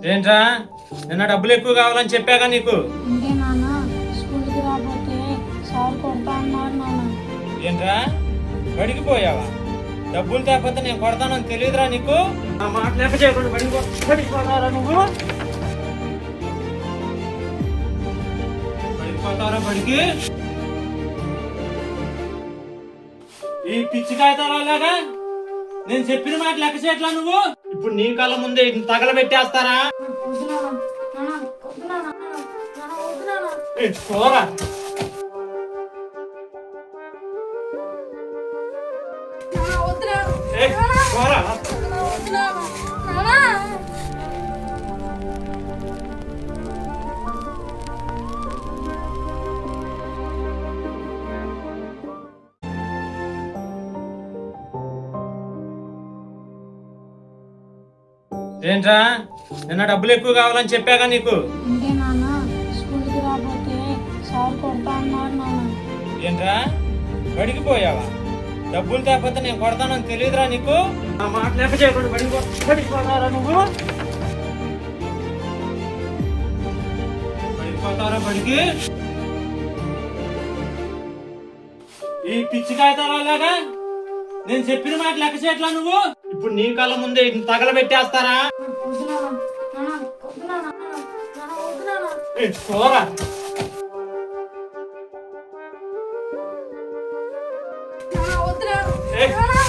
ఏంట్రా నిన్న డబ్బులు ఎక్కువ కావాలని చెప్పాగా నీకు? అంటే నాన్న స్కూల్కి రాకపోతే సార్ కొడతా అన్నారు నాన్న. ఏంట్రా బడికి పోయావా? డబ్బులు తేకపోతే నేను కొడతానని తెలియదురా నీకు? ఆ మాట లేక చేయకుండా బడికి పోతారా నువ్వు? బడికి పోతారా? బడికి ఈ పిచ్చి కాగితాలాగా నేను చెప్పిన మాట లెక్క చేయట్లా నువ్వు? ఇప్పుడు నీ కళ్ళ ముందే తగలబెట్టేస్తారా? వద్దు నాన్న, నాన్న, వద్దు నాన్న, నాన్న, వద్దు నాన్న. పోరా నాన్న, వద్దు నాన్న. పోరా. నాన్న, వద్దు నాన్న. నాన్న. ఏంట్రా నిన్న డబ్బులు ఎక్కువ కావాలని చెప్పాగా నీకు? అంటే నాన్న స్కూల్కి రాకపోతే సార్ కొడతా అన్నారు నాన్న. ఏంట్రా బడికి పోయావా? డబ్బులు తేకపోతే నేను కొడతానని తెలియదురా నీకు? ఆ మాట లేక చేయకుండా బడికి పోతారా నువ్వు? బడికి పోతారా? బడికి ఈ పిచ్చి కాగితాలాగా నేను చెప్పిన మాట లెక్క చేయట్లా నువ్వు? ఇప్పుడు నీ కళ్ళ ముందే తగలబెట్టేస్తారా? వద్దు నాన్న, నాన్న, వద్దు నాన్న, నాన్న, వద్దు నాన్న. పోరా. నాన్న, వద్దు నాన్న.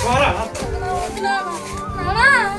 పోరా. నాన్న, వద్దు నాన్న. నాన్న.